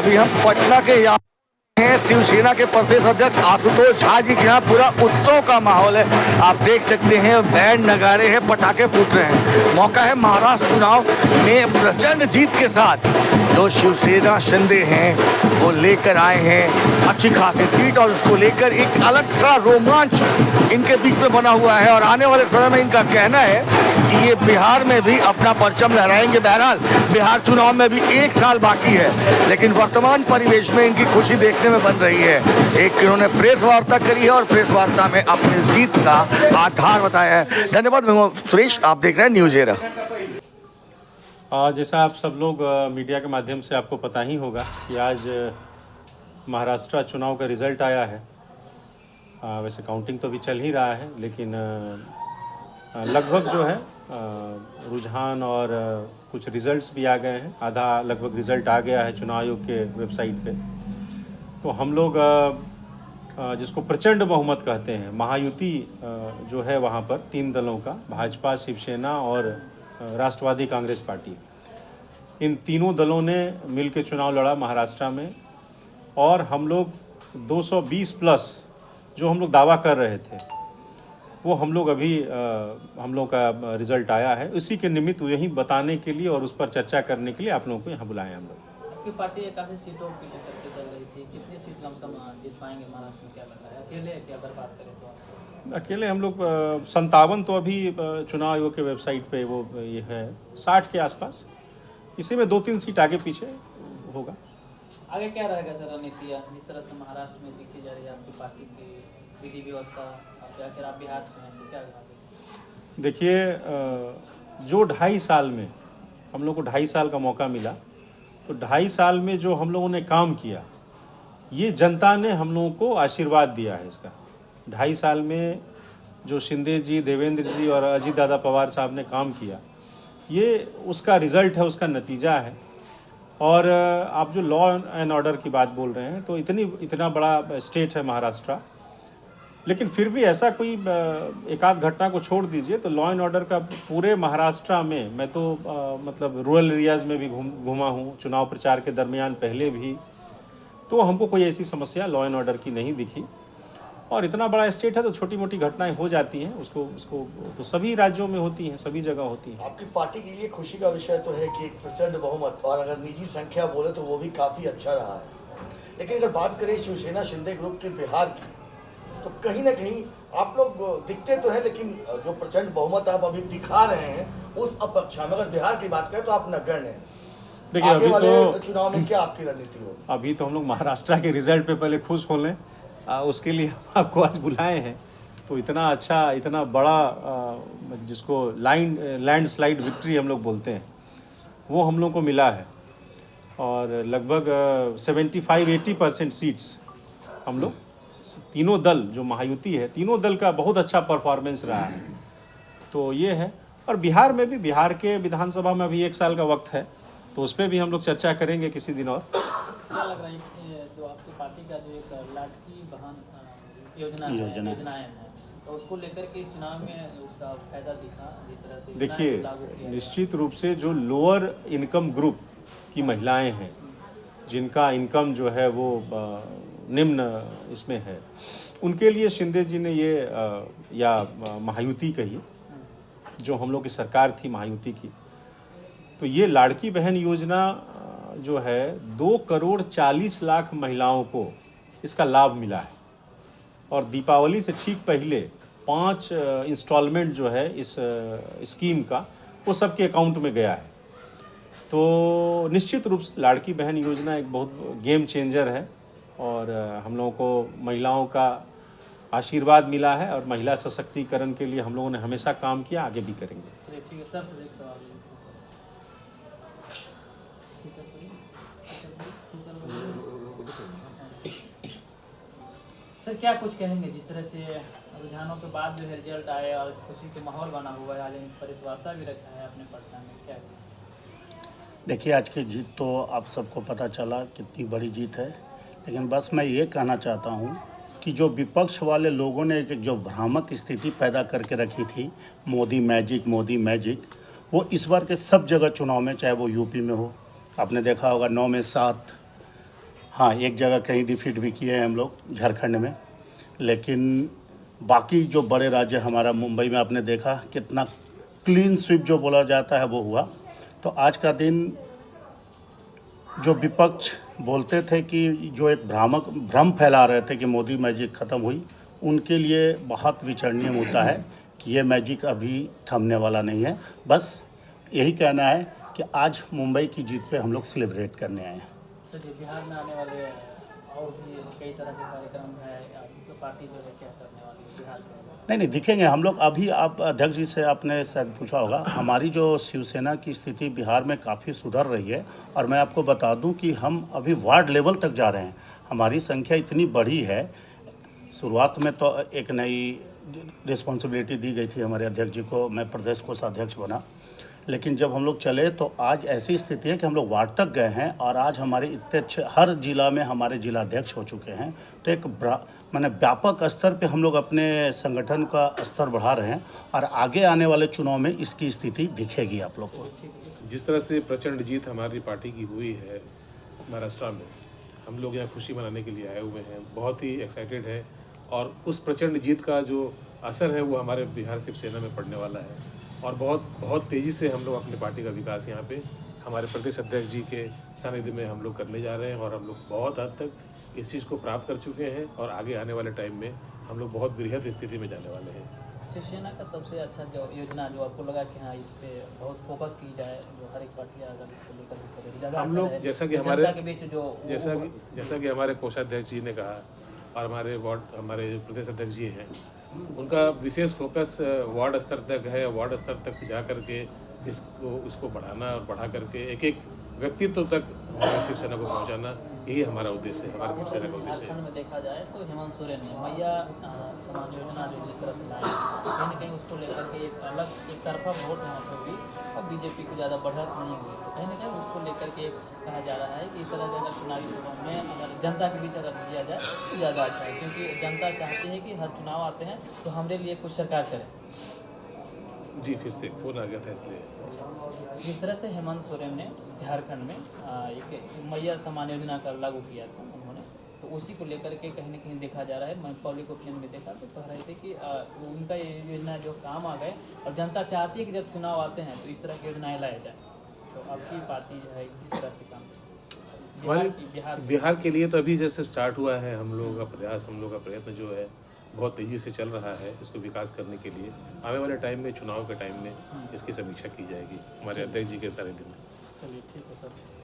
अभी हम पटना के यहाँ हैं, शिवसेना के प्रदेश अध्यक्ष आशुतोष झा जी के यहाँ पूरा उत्सव का माहौल है। आप देख सकते हैं बैंड नगाड़े हैं, पटाखे फूट रहे हैं। मौका है महाराष्ट्र चुनाव में प्रचंड जीत के साथ जो शिवसेना शिंदे हैं वो लेकर आए हैं अच्छी खासी सीट, और उसको लेकर एक अलग सा रोमांच इनके बीच में बना हुआ है। और आने वाले समय में इनका कहना है कि ये बिहार में भी अपना परचम लहराएंगे। बहरहाल बिहार चुनाव में भी 1 साल बाकी है, लेकिन वर्तमान परिवेश में इनकी खुशी देखने में बन रही है। एक इन्होंने प्रेस वार्ता करी है और प्रेस वार्ता में अपनी जीत का आधार बताया है। धन्यवाद। मैं सुरेश, आप देख रहे हैं न्यूज एरा। जैसा आप सब लोग मीडिया के माध्यम से आपको पता ही होगा कि आज महाराष्ट्र चुनाव का रिज़ल्ट आया है। वैसे काउंटिंग तो अभी चल ही रहा है, लेकिन लगभग जो है रुझान और कुछ रिज़ल्ट्स भी आ गए हैं। आधा लगभग रिज़ल्ट आ गया है चुनाव आयोग के वेबसाइट पे। तो हम लोग जिसको प्रचंड बहुमत कहते हैं, महायुति जो है वहाँ पर 3 दलों का, भाजपा, शिवसेना और राष्ट्रवादी कांग्रेस पार्टी, इन तीनों दलों ने मिलकर चुनाव लड़ा महाराष्ट्र में। और हम लोग 220 प्लस जो हम लोग दावा कर रहे थे वो हम लोग अभी हम लोग का रिज़ल्ट आया है। उसी के निमित्त यही बताने के लिए और उस पर चर्चा करने के लिए आप लोगों को यहाँ बुलाए हम लोग। आपकी पार्टी काफ़ी सीटों के लेकर के चल रही थी, कितनी सीट लमसम जीत पाएंगे महाराष्ट्र में, क्या लग रहा है? अकेले की अगर बात करें तो अकेले हम लोग 57 तो अभी चुनाव आयोग के वेबसाइट पे वो ये है 60 के आसपास। इसी में 2-3 सीट आगे पीछे होगा। आगे क्या रहेगा सर रणनीति? जिस तरह से महाराष्ट्र में दिखी जा रही है आपकी पार्टी की विधि व्यवस्था, आखिर आप बिहार से हैं तो क्या देखिए, जो 2.5 साल में हम लोग को 2.5 साल का मौका मिला, तो 2.5 साल में जो हम लोगों ने काम किया, ये जनता ने हम लोगों को आशीर्वाद दिया है। इसका 2.5 साल में जो शिंदे जी, देवेंद्र जी और अजीत दादा पवार साहब ने काम किया, ये उसका रिज़ल्ट है, उसका नतीजा है। और आप जो लॉ एंड ऑर्डर की बात बोल रहे हैं, तो इतना बड़ा स्टेट है महाराष्ट्र, लेकिन फिर भी ऐसा कोई एक आध घटना को छोड़ दीजिए तो लॉ एंड ऑर्डर का पूरे महाराष्ट्र में, मैं तो मतलब रूरल एरियाज़ में भी घूमा हूँ चुनाव प्रचार के दरमियान पहले भी, तो हमको कोई ऐसी समस्या लॉ एंड ऑर्डर की नहीं दिखी। और इतना बड़ा स्टेट है तो छोटी मोटी घटनाएं हो जाती हैं, उसको तो सभी राज्यों में होती हैं, सभी जगह होती हैं। आपकी पार्टी के लिए खुशी का विषय तो है कि 1% बहुमत, और अगर निजी संख्या बोले तो वो भी काफ़ी अच्छा रहा है। लेकिन अगर बात करें शिवसेना शिंदे ग्रुप के बिहार की, तो कहीं ना कहीं आप लोग दिखते तो है, लेकिन जो प्रचंड बहुमत आप अभी दिखा रहे हैं उस अपेक्षा में अगर बिहार की बात करें तो आप नगण्य हैं। देखिए, अभी तो चुनाव में क्या आपकी रणनीति हो? अभी तो हम लोग महाराष्ट्र के रिजल्ट पे पहले खुश हो लें, उसके लिए हम आपको आज बुलाए हैं। तो इतना अच्छा, इतना बड़ा जिसको लैंडस्लाइड विक्ट्री हम लोग बोलते हैं, वो हम लोग को मिला है। और लगभग 75-80% सीट्स हम लोग, तीनों दल जो महायुति है, तीनों दल का बहुत अच्छा परफॉर्मेंस रहा है। तो ये है। और बिहार में भी, बिहार के विधानसभा में अभी 1 साल का वक्त है, तो उस पर भी हम लोग चर्चा करेंगे किसी दिन। और क्या लग रहा है जो आपकी पार्टी का जो एक लाडली बहन योजनाएं हैं, तो उसको लेकर के चुनाव में उसका फायदा दिखा जिस तरह से? देखिए, निश्चित रूप से जो लोअर इनकम ग्रुप की महिलाएं हैं, जिनका इनकम जो है वो निम्न इसमें है, उनके लिए शिंदे जी ने ये या महायुति कहिए, जो हम लोग की सरकार थी महायुति की, तो ये लाड़की बहन योजना जो है 2,40,00,000 महिलाओं को इसका लाभ मिला है। और दीपावली से ठीक पहले 5 इंस्टॉलमेंट जो है इस स्कीम का, वो सबके अकाउंट में गया है। तो निश्चित रूप से लाड़की बहन योजना एक बहुत गेम चेंजर है, और हम लोगों को महिलाओं का आशीर्वाद मिला है, और महिला सशक्तिकरण के लिए हम लोगों ने हमेशा काम किया, आगे भी करेंगे। ठीक है सर, एक सवाल सर, क्या कुछ कहेंगे जिस तरह से रुझानों के बाद जो है रिजल्ट आए और खुशी के माहौल बना हुआ है, आज प्रेस वार्ता भी रखा है अपने पटना में, क्या? देखिए, आज की जीत तो आप सबको पता चला कितनी बड़ी जीत है, लेकिन बस मैं ये कहना चाहता हूँ कि जो विपक्ष वाले लोगों ने एक जो भ्रामक स्थिति पैदा करके रखी थी, मोदी मैजिक, वो इस बार के सब जगह चुनाव में, चाहे वो यूपी में हो, आपने देखा होगा 9 में 7 हाँ, एक जगह कहीं डिफीट भी किए हैं हम लोग झारखंड में, लेकिन बाकी जो बड़े राज्य हमारा मुंबई में आपने देखा कितना क्लीन स्वीप जो बोला जाता है वो हुआ। तो आज का दिन जो विपक्ष बोलते थे कि जो एक भ्रम फैला रहे थे कि मोदी मैजिक ख़त्म हुई, उनके लिए बहुत विचारणीय मुद्दा है कि ये मैजिक अभी थमने वाला नहीं है। बस यही कहना है कि आज मुंबई की जीत पे हम लोग सेलिब्रेट करने आए हैं। तो जो बिहार में आने वाले और भी कई तरह के कार्यक्रम है, तो पार्टी जो है क्या करने वाली है बिहार में? नहीं दिखेंगे हम लोग। अभी आप अध्यक्ष जी से आपने शायद पूछा होगा, हमारी जो शिवसेना की स्थिति बिहार में काफ़ी सुधर रही है। और मैं आपको बता दूं कि हम अभी वार्ड लेवल तक जा रहे हैं। हमारी संख्या इतनी बढ़ी है। शुरुआत में तो एक नई रिस्पॉन्सिबिलिटी दी गई थी हमारे अध्यक्ष जी को, मैं प्रदेश कोषाध्यक्ष बना। लेकिन जब हम लोग चले तो आज ऐसी स्थिति है कि हम लोग वार्ड तक गए हैं और आज हमारे इतने अच्छे हर जिला में हमारे जिलाध्यक्ष हो चुके हैं। तो एक माने व्यापक स्तर पे हम लोग अपने संगठन का स्तर बढ़ा रहे हैं और आगे आने वाले चुनाव में इसकी स्थिति दिखेगी आप लोग को। जिस तरह से प्रचंड जीत हमारी पार्टी की हुई है महाराष्ट्र में, हम लोग यहाँ खुशी मनाने के लिए आए हुए हैं, बहुत ही एक्साइटेड है। और उस प्रचंड जीत का जो असर है वो हमारे बिहार शिवसेना में पड़ने वाला है और बहुत तेज़ी से हम लोग अपनी पार्टी का विकास यहाँ पे हमारे प्रदेश अध्यक्ष जी के सानिध्य में हम लोग करने जा रहे हैं और हम लोग बहुत हद तक इस चीज़ को प्राप्त कर चुके हैं और आगे आने वाले टाइम में हम लोग बहुत बृहद स्थिति में जाने वाले हैं। शिवसेना का सबसे अच्छा जो योजना जो आपको लगा कि हाँ इस पे बहुत फोकस की जाए, जो हर एक पार्टी अगर इसको लेकर चले ज़्यादा हम अच्छा लोग रहे, जैसा कि जनता हमारे के बीच जो जैसा कि हमारे कोषाध्यक्ष जी ने कहा और हमारे प्रदेश अध्यक्ष जी हैं, उनका विशेष फोकस वार्ड स्तर तक है। वार्ड स्तर तक जा करके इसको बढ़ाना और बढ़ा करके एक एक व्यक्तित्व तक हमारी शिवसेना को पहुंचाना, यही हमारा उद्देश्य है, हमारी शिवसेना का उद्देश्य है। झारखंड में देखा जाए तो हेमंत सोरेन ने मैया समान योजना जो जिस तरह से लाए, कहीं ना कहीं उसको लेकर के एक अलग एक तरफा वोट वहाँ पर हुई और बीजेपी को ज़्यादा बढ़त नहीं हुई। तो कहीं ना कहीं उसको लेकर के कहा जा रहा है कि इस तरह के अगर चुनावी सभा में अगर जनता के बीच अगर दिया जाए तो ज़्यादा अच्छा है, क्योंकि जनता चाहती है कि हर चुनाव आते हैं तो हमारे लिए कुछ सरकार करे। जी, फिर से फोन आ गया था इसलिए। जिस तरह से हेमंत सोरेन ने झारखंड में एक मैया समान योजना का लागू किया था उन्होंने, तो उसी को लेकर के कहीं ना कहीं देखा जा रहा है। मैं पब्लिक ओपिनियन में देखा तो कह रहे थे कि उनका ये योजना जो काम आ गए और जनता चाहती है कि जब चुनाव आते हैं तो इस तरह की योजनाएं लाया जाए। तो आपकी पार्टी जो है किस तरह से काम बिहार के लिए तो अभी जैसे स्टार्ट हुआ है हम लोग का प्रयास, हम लोग का प्रयत्न जो है बहुत तेज़ी से चल रहा है इसको विकास करने के लिए। आने वाले टाइम में, चुनाव के टाइम में इसकी समीक्षा की जाएगी हमारे अध्यक्ष जी के सानिध्य में। चलिए ठीक है सर।